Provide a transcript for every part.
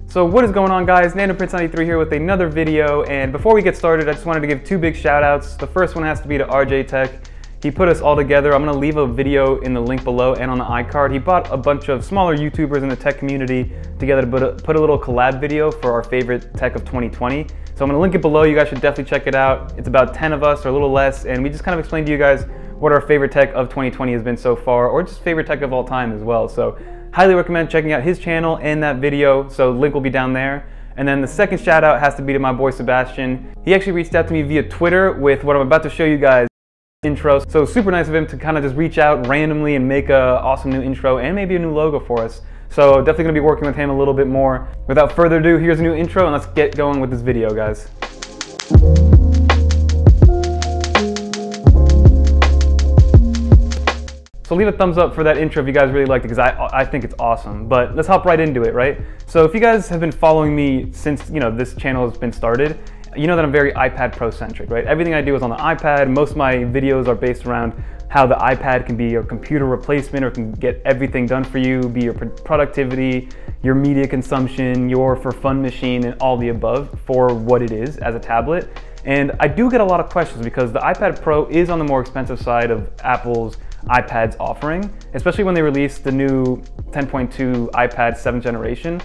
So what is going on, guys? NanoPrince93 here with another video, and before we get started I just wanted to give two big shout outs. The first one has to be to RJ Tech. He put us all together. I'm going to leave a video in the link below and on the iCard. He brought a bunch of smaller YouTubers in the tech community together to put a little collab video for our favorite tech of 2020. So I'm going to link it below. You guys should definitely check it out. It's about 10 of us or a little less, and we just kind of explained to you guys what our favorite tech of 2020 has been so far, or just favorite tech of all time as well. So highly recommend checking out his channel and that video, so link will be down there. And then the second shout out has to be to my boy Sebastian. He actually reached out to me via Twitter with what I'm about to show you guys, intro. So super nice of him to kind of just reach out randomly and make a awesome new intro and maybe a new logo for us. So definitely gonna be working with him a little bit more. Without further ado, here's a new intro and let's get going with this video, guys. So leave a thumbs up for that intro if you guys really liked it, because I think it's awesome. But let's hop right into it, right? So if you guys have been following me since this channel has been started, you know that I'm very iPad Pro centric, right? Everything I do is on the iPad. Most of my videos are based around how the iPad can be your computer replacement or can get everything done for you, be your productivity, your media consumption, your for fun machine, and all the above for what it is as a tablet. And I do get a lot of questions because the iPad Pro is on the more expensive side of Apple's iPad's offering, especially when they released the new 10.2 iPad 7th generation,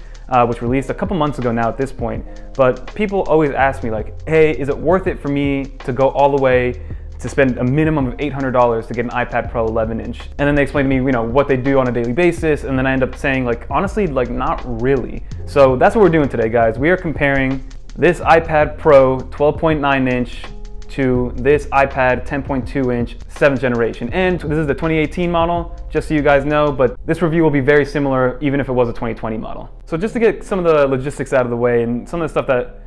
which released a couple months ago now at this point. But people always ask me like, hey, is it worth it for me to go all the way to spend a minimum of $800 to get an iPad Pro 11-inch? And then they explain to me, what they do on a daily basis, and then I end up saying like, honestly, like not really. So that's what we're doing today, guys. We are comparing this iPad Pro 12.9-inch to this iPad 10.2-inch 7th generation. And this is the 2018 model, just so you guys know, but this review will be very similar even if it was a 2020 model. So just to get some of the logistics out of the way and some of the stuff that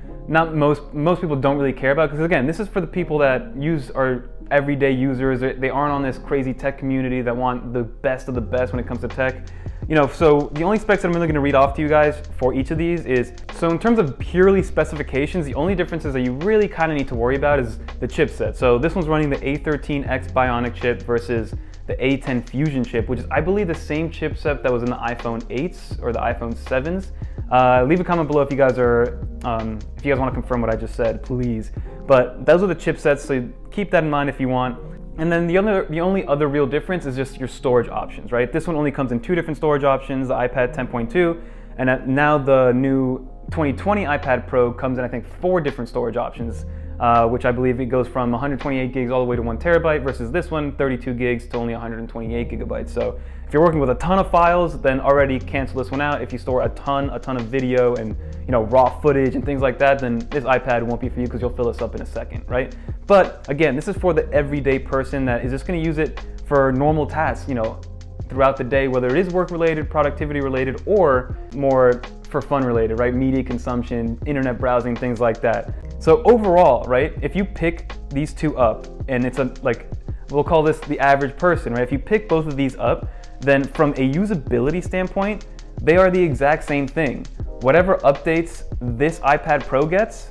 most people don't really care about, because again, this is for the people that are everyday users. They aren't on this crazy tech community that want the best of the best when it comes to tech. So the only specs that I'm really going to read off to you guys for each of these is, so in terms of purely specifications, the only differences that you really kind of need to worry about is the chipset. So this one's running the A13X Bionic chip versus the A10 Fusion chip, which is, I believe, the same chipset that was in the iPhone 8s or the iPhone 7s. Leave a comment below if you guys want to confirm what I just said, please. But those are the chipsets, so keep that in mind if you want. And then the only other real difference is just your storage options, right? This one only comes in two different storage options, the iPad 10.2, and now the new 2020 iPad Pro comes in, I think, 4 different storage options, which I believe it goes from 128 gigs all the way to 1 terabyte versus this one, 32 gigs to only 128 gigabytes. So if you're working with a ton of files, then already cancel this one out. If you store a ton of video and raw footage and things like that, then this iPad won't be for you because you'll fill this up in a second, right? But again, this is for the everyday person that is just going to use it for normal tasks, throughout the day, whether it is work related, productivity related, or more for fun related, right? Media consumption, internet browsing, things like that. So overall, right, if you pick these two up, and it's we'll call this the average person, right? If you pick both of these up, then from a usability standpoint, they are the exact same thing. Whatever updates this iPad Pro gets,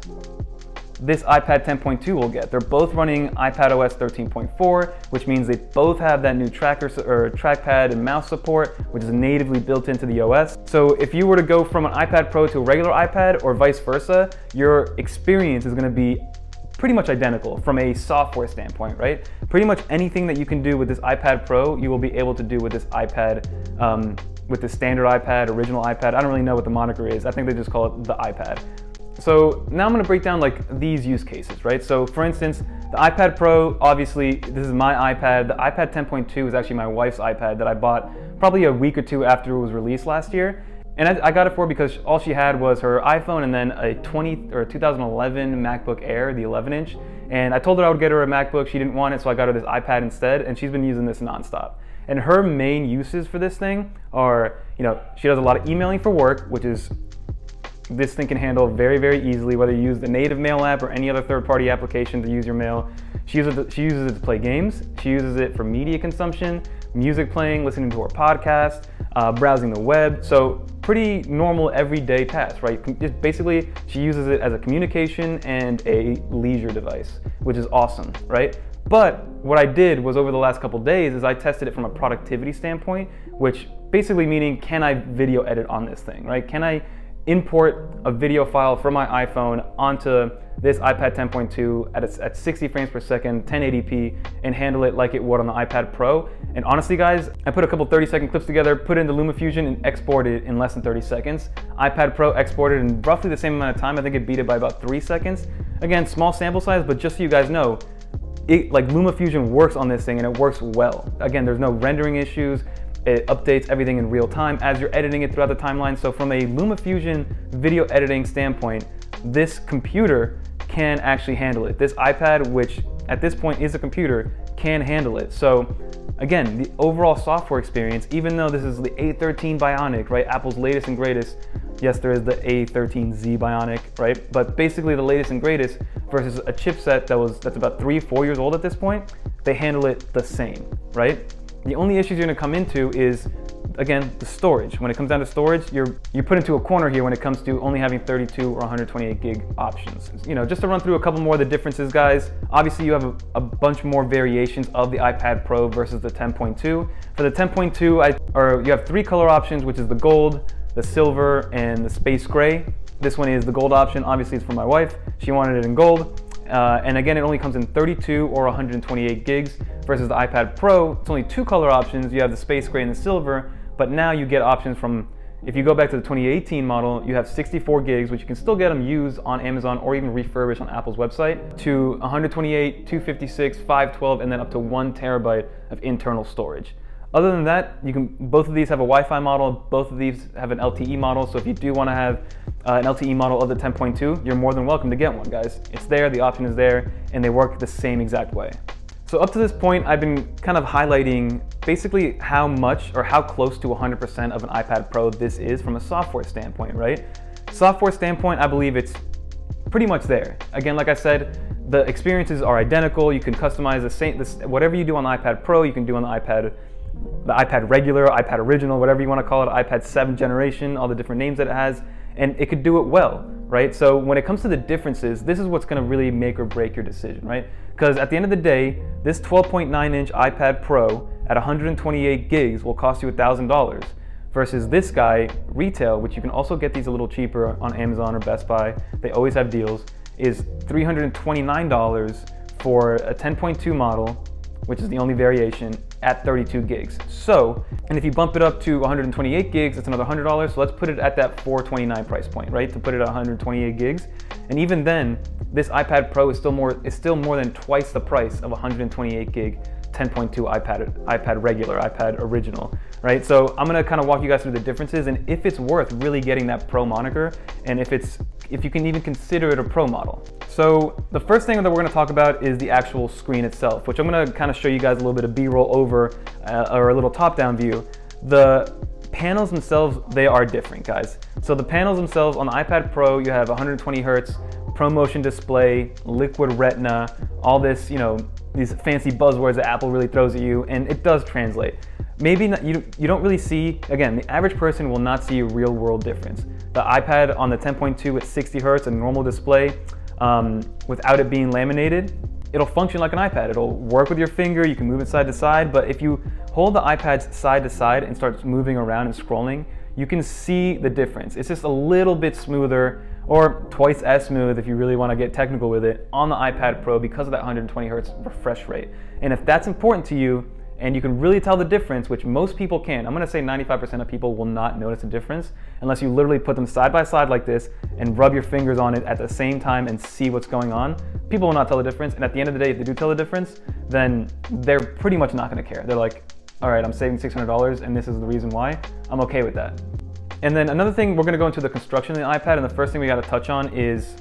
this iPad 10.2 will get. They're both running iPadOS 13.4, which means they both have that new trackpad and mouse support, which is natively built into the OS. So if you were to go from an iPad Pro to a regular iPad or vice versa, your experience is going to be pretty much identical from a software standpoint, right? Pretty much anything that you can do with this iPad Pro, you will be able to do with this iPad, with the standard iPad, original iPad. I don't really know what the moniker is. I think they just call it the iPad. So now I'm going to break down these use cases, right? So for instance, the iPad Pro, obviously this is my iPad. The iPad 10.2 is actually my wife's iPad that I bought probably a week or two after it was released last year. And I got it for her because all she had was her iPhone and then a 2011 MacBook Air, the 11-inch. And I told her I would get her a MacBook. She didn't want it, so I got her this iPad instead, and she's been using this nonstop. And her main uses for this thing are, she does a lot of emailing for work, which is this thing can handle very, very easily, whether you use the native mail app or any other third-party application to use your mail. She uses it to play games. She uses it for media consumption, music playing, listening to her podcast, browsing the web. So pretty normal everyday tasks, right? Just basically, she uses it as a communication and a leisure device, which is awesome, right? But what I did was over the last couple days is I tested it from a productivity standpoint, which basically meaning, can I video edit on this thing, right? Can I import a video file from my iPhone onto this iPad 10.2 at 60 frames per second, 1080p, and handle it like it would on the iPad Pro. And honestly guys, I put a couple 30-second clips together, put it into LumaFusion, and exported it in less than 30 seconds. iPad Pro exported in roughly the same amount of time. I think it beat it by about 3 seconds. Again, small sample size, but just so you guys know, like LumaFusion works on this thing and it works well. Again, there's no rendering issues. It updates everything in real time as you're editing it throughout the timeline. So from a LumaFusion video editing standpoint, this computer can actually handle it. This iPad, which at this point is a computer, can handle it. So again, the overall software experience, even though this is the A13 Bionic, right? Apple's latest and greatest. Yes, there is the A13Z Bionic, right? But basically the latest and greatest versus a chipset that's about 3-4 years old at this point, they handle it the same, right? The only issues you're gonna come into is, again, the storage. When it comes down to storage, you're put into a corner here when it comes to only having 32 or 128 gig options. You know, just to run through a couple more of the differences, guys, obviously you have a bunch more variations of the iPad Pro versus the 10.2. For the 10.2, you have 3 color options, which is the gold, the silver, and the space gray. This one is the gold option. Obviously it's for my wife. She wanted it in gold. And again, it only comes in 32 or 128 gigs versus the iPad Pro. It's only 2 color options. You have the space gray and the silver, but now you get options from, if you go back to the 2018 model, you have 64 gigs, which you can still get them used on Amazon or even refurbished on Apple's website, to 128, 256, 512, and then up to 1 terabyte of internal storage. Other than that, both of these have a Wi-Fi model, both of these have an LTE model, so if you do want to have an LTE model of the 10.2, you're more than welcome to get one, guys. It's there, the option is there, and they work the same exact way. So up to this point, I've been kind of highlighting basically how much or how close to 100% of an iPad Pro this is from a software standpoint, right? Software standpoint, I believe it's pretty much there. Again, like I said, the experiences are identical. You can customize whatever you do on the iPad Pro, you can do on the iPad regular, iPad original, whatever you want to call it, iPad 7th generation, all the different names that it has, and it could do it well, right? So when it comes to the differences, this is what's going to really make or break your decision, right? Because at the end of the day, this 12.9-inch iPad Pro at 128 gigs will cost you $1,000 versus this guy, retail, which you can also get these a little cheaper on Amazon or Best Buy, they always have deals, is $329 for a 10.2 model, which is the only variation, at 32 gigs. So, and if you bump it up to 128 gigs, it's another $100. So let's put it at that $429 price point, right? To put it at 128 gigs. And even then, this iPad Pro is still more than twice the price of 128 gig 10.2 iPad regular, iPad original, right? So I'm gonna kind of walk you guys through the differences and if it's worth really getting that Pro moniker, and if you can even consider it a Pro model. So the first thing that we're gonna talk about is the actual screen itself, which I'm gonna kind of show you guys a little bit of B-roll over, or a little top-down view. The panels themselves, they are different, guys. So the panels themselves on the iPad Pro, you have 120 Hertz, ProMotion display, liquid retina, all this, you know, these fancy buzzwords that Apple really throws at you, and it does translate. Maybe not, you don't really see, again, the average person will not see a real world difference. The iPad on the 10.2 with 60 Hertz, a normal display, without it being laminated, it'll function like an iPad. It'll work with your finger, you can move it side to side, but if you hold the iPad side to side and start moving around and scrolling, you can see the difference. It's just a little bit smoother, or twice as smooth if you really want to get technical with it, on the iPad Pro because of that 120 Hertz refresh rate. And if that's important to you, and you can really tell the difference, which most people can, I'm gonna say 95% of people will not notice a difference unless you literally put them side by side like this and rub your fingers on it at the same time and see what's going on. People will not tell the difference, and at the end of the day, if they do tell the difference, then they're pretty much not gonna care. They're like, all right, I'm saving $600 and this is the reason why, I'm okay with that. And then another thing, we're gonna go into the construction of the iPad, and the first thing we gotta touch on is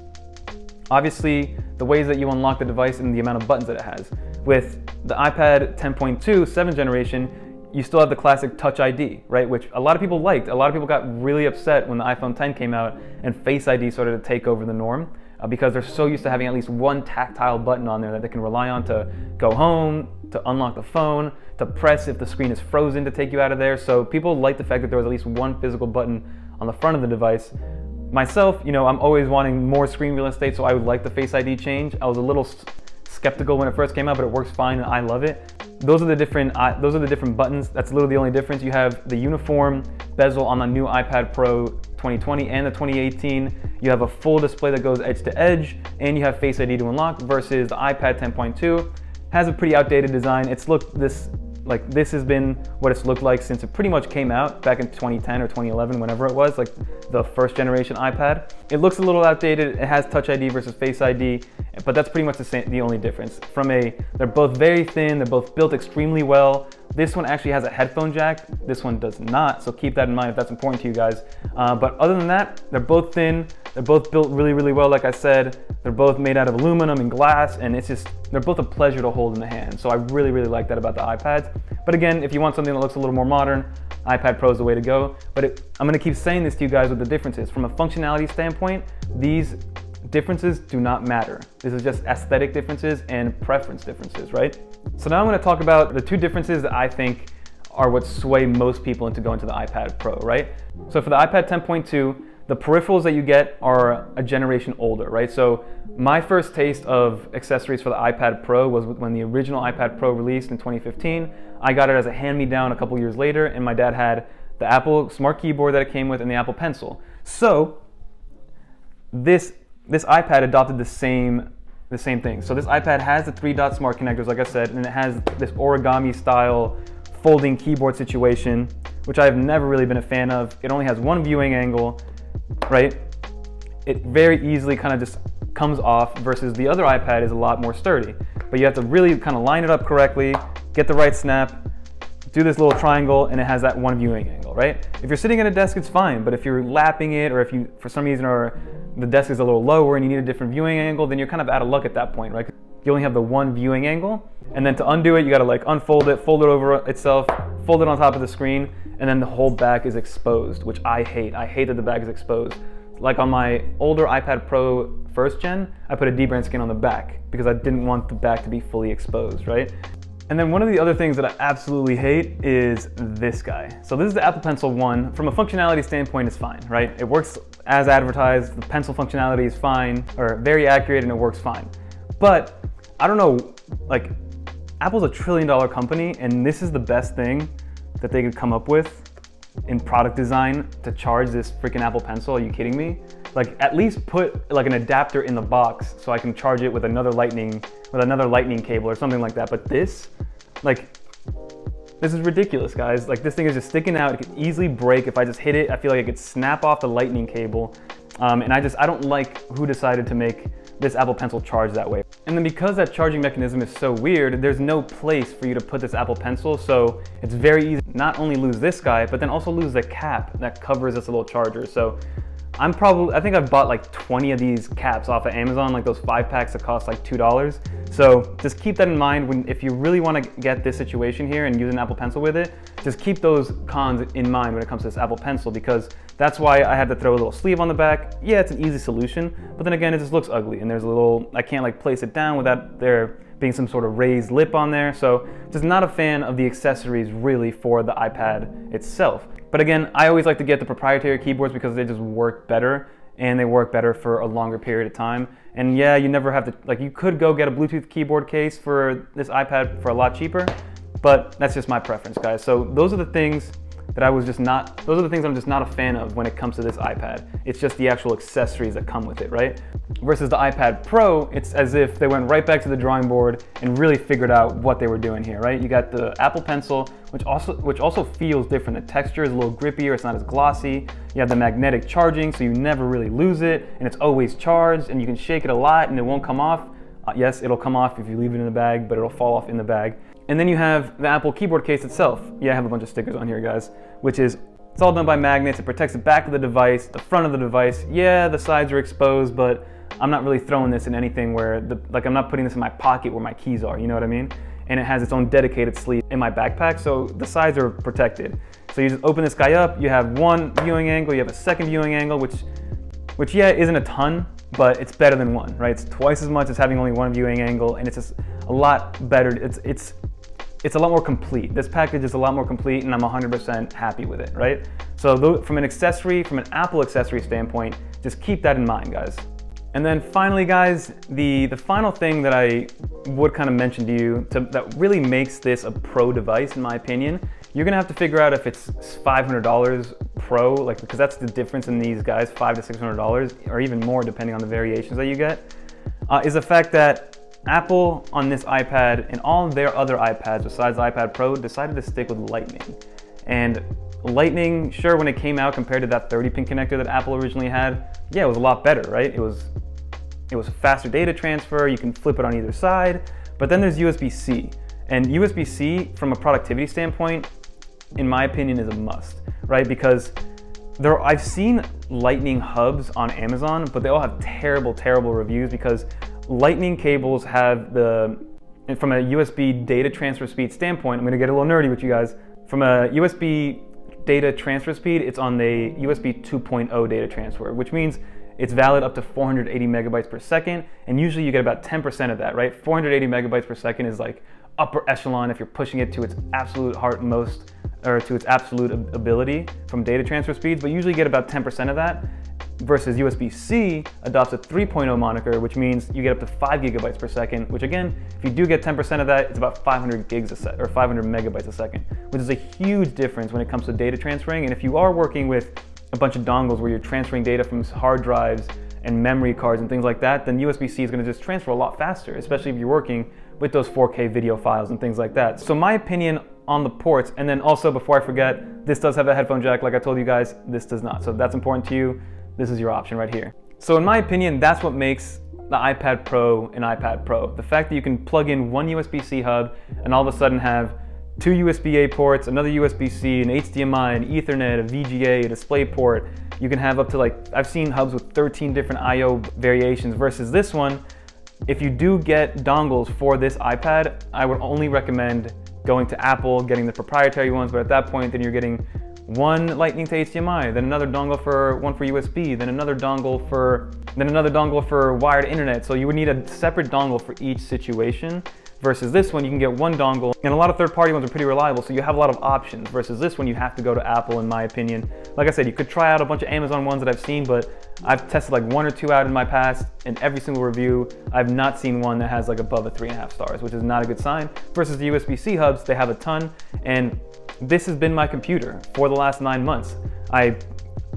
obviously the ways that you unlock the device and the amount of buttons that it has. With the iPad 10.2, 7th generation, you still have the classic Touch ID, right? Which a lot of people liked. A lot of people got really upset when the iPhone 10 came out and Face ID started to take over the norm because they're so used to having at least one tactile button on there that they can rely on to go home, to unlock the phone, to press if the screen is frozen to take you out of there. So people like the fact that there was at least one physical button on the front of the device. Myself, you know, I'm always wanting more screen real estate, so I would like the Face ID change. I was a little skeptical when it first came out, but it works fine and I love it. Those are the different buttons. That's literally the only difference. You have the uniform bezel on the new iPad Pro 2020 and the 2018, you have a full display that goes edge to edge, and you have Face ID to unlock, versus the iPad 10.2 has a pretty outdated design. This has been what it's looked like since it pretty much came out back in 2010 or 2011, whenever it was, like the first generation iPad. It looks a little outdated. It has Touch ID versus Face ID, but that's pretty much the only difference. They're both very thin, they're both built extremely well. This one actually has a headphone jack, this one does not, so keep that in mind if that's important to you guys. But other than that, they're both thin, they're both built really, really well, like I said. They're both made out of aluminum and glass, and they're both a pleasure to hold in the hand. So I really, really like that about the iPads. But again, if you want something that looks a little more modern, iPad Pro is the way to go. But I'm gonna keep saying this to you guys with the differences. From a functionality standpoint, these differences do not matter. This is just aesthetic differences and preference differences, right? So now I'm gonna talk about the two differences that I think are what sway most people into going to the iPad Pro, right? So for the iPad 10.2, the peripherals that you get are a generation older, right? So my first taste of accessories for the iPad Pro was when the original iPad Pro released in 2015. I got it as a hand-me-down a couple years later, and my dad had the Apple Smart Keyboard that it came with and the Apple Pencil. So this iPad adopted the same thing. So this iPad has the 3-dot smart connectors, like I said, and it has this origami style folding keyboard situation, which I've never really been a fan of. It only has one viewing angle, right? It very easily kind of just comes off, versus the other iPad is a lot more sturdy. But you have to really kind of line it up correctly, get the right snap, do this little triangle, and it has that one viewing angle, right? If you're sitting at a desk, it's fine, but if you're lapping it, or if you, for some reason, the desk is a little lower and you need a different viewing angle, then you're kind of out of luck at that point, right? You only have the one viewing angle, and then to undo it, you gotta like unfold it, fold it over itself, fold it on top of the screen, and then the whole back is exposed, which I hate. I hate that the back is exposed. Like on my older iPad Pro first gen, I put a dbrand skin on the back because I didn't want the back to be fully exposed, right? And then one of the other things that I absolutely hate is this guy. So this is the Apple Pencil 1. From a functionality standpoint, it's fine, right? It works as advertised. The pencil functionality is fine, or very accurate, and it works fine. But I don't know, like, Apple's a $1 trillion company, and this is the best thing that they could come up with in product design to charge this freaking Apple Pencil. Are you kidding me? Like, at least put like an adapter in the box so I can charge it with another lightning cable or something like that. But this is ridiculous, guys. Like, this thing is just sticking out. It could easily break. If I just hit it, I feel like it could snap off the lightning cable. And I don't like who decided to make this Apple Pencil charge that way. And then because that charging mechanism is so weird, there's no place for you to put this Apple Pencil, so it's very easy to not only lose this guy, but then also lose the cap that covers this little charger. So I think I've bought like 20 of these caps off of Amazon, like those 5-packs that cost like $2. So just keep that in mind if you really want to get this situation here and use an Apple Pencil with it. Just keep those cons in mind when it comes to this Apple Pencil, because that's why I had to throw a little sleeve on the back. Yeah, it's an easy solution, but then again, it just looks ugly, and I can't like place it down without there being some sort of raised lip on there. So just not a fan of the accessories really for the iPad itself. But again, I always like to get the proprietary keyboards because they just work better, and they work better for a longer period of time. And yeah, you never have to, like, you could go get a Bluetooth keyboard case for this iPad for a lot cheaper, but that's just my preference, guys. So those are the things that I'm just not a fan of when it comes to this iPad. It's just the actual accessories that come with it, right? Versus the iPad Pro, it's as if they went right back to the drawing board and really figured out what they were doing here, right? You got the Apple Pencil, which also feels different. The texture is a little grippier, it's not as glossy. You have the magnetic charging, so you never really lose it, and it's always charged, and you can shake it a lot and it won't come off. Yes, it'll come off if you leave it in the bag, but it'll fall off in the bag. And then you have the Apple keyboard case itself. Yeah, I have a bunch of stickers on here, guys, it's all done by magnets. It protects the back of the device, the front of the device. Yeah, the sides are exposed, but I'm not really throwing this in anything where, I'm not putting this in my pocket where my keys are, you know what I mean? And it has its own dedicated sleeve in my backpack, so the sides are protected. So you just open this guy up, you have one viewing angle, you have a second viewing angle, which yeah, isn't a ton, but it's better than one, right? It's twice as much as having only one viewing angle, and it's just a lot better. It's a lot more complete. This package is a lot more complete, and I'm 100% happy with it, right? So from an Apple accessory standpoint, just keep that in mind, guys. And then finally, guys, the final thing that I would kind of mention to you that really makes this a pro device, in my opinion, you're gonna have to figure out if it's $500 Pro, like, because that's the difference in these guys, $500 to $600, or even more depending on the variations that you get, is the fact that Apple on this iPad and all their other iPads besides the iPad Pro decided to stick with Lightning. And Lightning, sure, when it came out compared to that 30-pin connector that Apple originally had, yeah, it was a lot better, right? It was a faster data transfer, you can flip it on either side, but then there's USB-C. And USB-C, from a productivity standpoint, in my opinion, is a must, right? Because I've seen Lightning hubs on Amazon, but they all have terrible, terrible reviews because Lightning cables have from a USB data transfer speed standpoint, I'm gonna get a little nerdy with you guys. From a USB data transfer speed, it's on the USB 2.0 data transfer, which means it's valid up to 480 megabytes per second, and usually you get about 10% of that, right? 480 megabytes per second is like upper echelon if you're pushing it to its absolute heartmost, or to its absolute ability from data transfer speeds, but usually you get about 10% of that, versus USB-C adopts a 3.0 moniker, which means you get up to 5 gigabytes per second, which again, if you do get 10% of that, it's about 500 gigs a second, or 500 megabytes a second, which is a huge difference when it comes to data transferring. And if you are working with a bunch of dongles where you're transferring data from hard drives and memory cards and things like that, then USB-C is going to just transfer a lot faster, especially if you're working with those 4K video files and things like that. So my opinion on the ports, and then also before I forget, this does have a headphone jack, like I told you guys, this does not. So if that's important to you, this is your option right here. So in my opinion, that's what makes the iPad Pro an iPad Pro. The fact that you can plug in one USB-C hub and all of a sudden have 2 USB-A ports, another USB-C, an HDMI, an Ethernet, a VGA, a DisplayPort. You can have up to, like, I've seen hubs with 13 different I/O variations, versus this one, if you do get dongles for this iPad, I would only recommend going to Apple, getting the proprietary ones, but at that point, then you're getting one Lightning to HDMI, then another dongle for one for USB, then another dongle for wired internet. So you would need a separate dongle for each situation, versus this one, you can get one dongle, and a lot of third-party ones are pretty reliable, so you have a lot of options, versus this one, you have to go to Apple, in my opinion. Like I said, you could try out a bunch of Amazon ones that I've seen, but I've tested like 1 or 2 out in my past, in every single review, I've not seen one that has like above a 3.5 stars, which is not a good sign. Versus the USB-C hubs, they have a ton, and this has been my computer for the last 9 months. I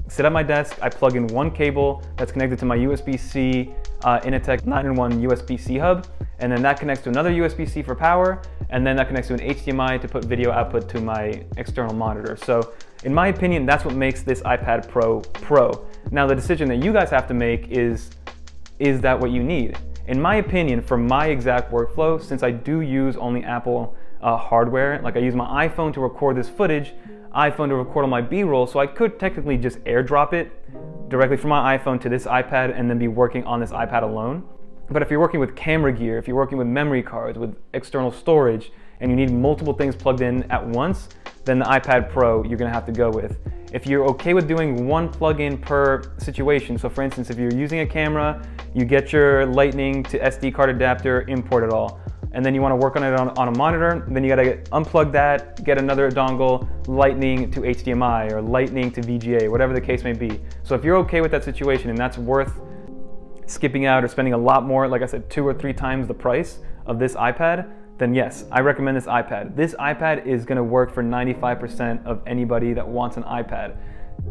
sit at my desk, I plug in one cable that's connected to my USB-C Initech 9-in-1 USB-C hub, and then that connects to another USB-C for power, and then that connects to an HDMI to put video output to my external monitor. So in my opinion, that's what makes this iPad Pro Pro. Now the decision that you guys have to make is that what you need? In my opinion, for my exact workflow, since I do use only Apple hardware, like I use my iPhone to record this footage, iPhone to record all my B-roll, so I could technically just airdrop it directly from my iPhone to this iPad and then be working on this iPad alone. But if you're working with camera gear, if you're working with memory cards, with external storage, and you need multiple things plugged in at once, then the iPad Pro you're gonna have to go with. If you're okay with doing one plug-in per situation, so for instance, if you're using a camera, you get your Lightning to SD card adapter, import it all, and then you want to work on it on a monitor, then you gotta unplug that, get another dongle, Lightning to HDMI or Lightning to VGA, whatever the case may be. So if you're okay with that situation and that's worth skipping out or spending a lot more, like I said, 2 or 3 times the price of this iPad, then yes, I recommend this iPad. This iPad is gonna work for 95% of anybody that wants an iPad.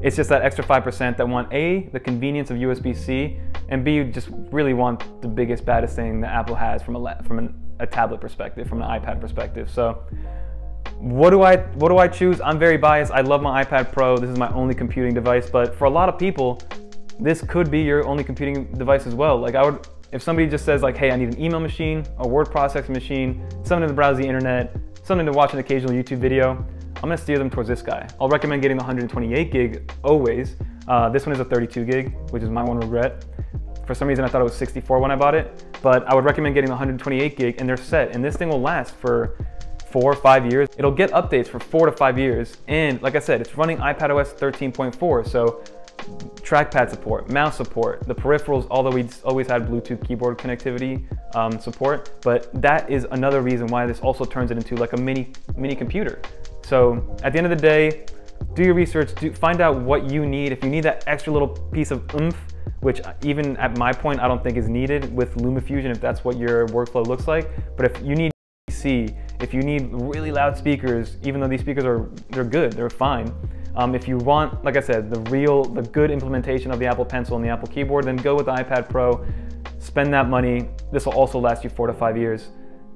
It's just that extra 5% that want A, the convenience of USB-C, and B, just really want the biggest, baddest thing that Apple has from a tablet perspective, from an iPad perspective. So what do I choose? I'm very biased. I love my iPad Pro. This is my only computing device, but for a lot of people, this could be your only computing device as well. Like if somebody just says like, hey, I need an email machine, a word processing machine, something to browse the internet, something to watch an occasional YouTube video, I'm gonna steer them towards this guy. I'll recommend getting the 128 gig always. This one is a 32 gig, which is my one regret. For some reason, I thought it was 64 when I bought it, but I would recommend getting the 128 gig, and they're set, and this thing will last for 4 or 5 years. It'll get updates for 4 to 5 years, and like I said, it's running iPadOS 13.4, so trackpad support, mouse support, the peripherals, although we always had Bluetooth keyboard connectivity support, but that is another reason why this also turns it into like a mini computer. So at the end of the day, do your research, find out what you need. If you need that extra little piece of oomph, which even at my point, I don't think is needed with LumaFusion if that's what your workflow looks like. But if you need PC, if you need really loud speakers, even though these speakers they're good, they're fine, If you want, like I said, the good implementation of the Apple Pencil and the Apple keyboard, then go with the iPad Pro, spend that money. This will also last you 4 to 5 years.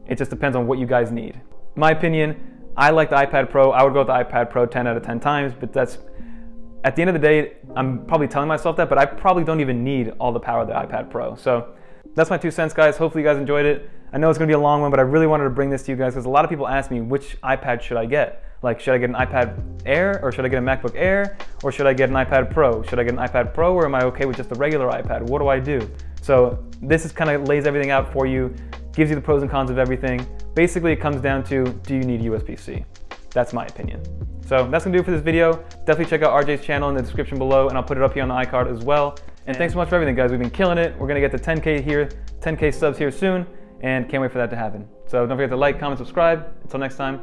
It just depends on what you guys need. My opinion, I like the iPad Pro. I would go with the iPad Pro 10 out of 10 times, but that's, at the end of the day, I'm probably telling myself that, but I probably don't even need all the power of the iPad Pro. So that's my 2 cents, guys. Hopefully you guys enjoyed it. I know it's gonna be a long one, but I really wanted to bring this to you guys because a lot of people ask me, which iPad should I get? Like, should I get an iPad Air, or should I get a MacBook Air, or should I get an iPad Pro? Should I get an iPad Pro, or am I okay with just the regular iPad? What do I do? So this is kind of lays everything out for you, gives you the pros and cons of everything. Basically, it comes down to, do you need USB-C? That's my opinion. So that's gonna do it for this video. Definitely check out RJ's channel in the description below, and I'll put it up here on the iCard as well. And thanks so much for everything, guys. We've been killing it. We're gonna get to 10K here, 10K subs here soon, and can't wait for that to happen. So don't forget to like, comment, subscribe. Until next time,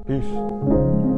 peace.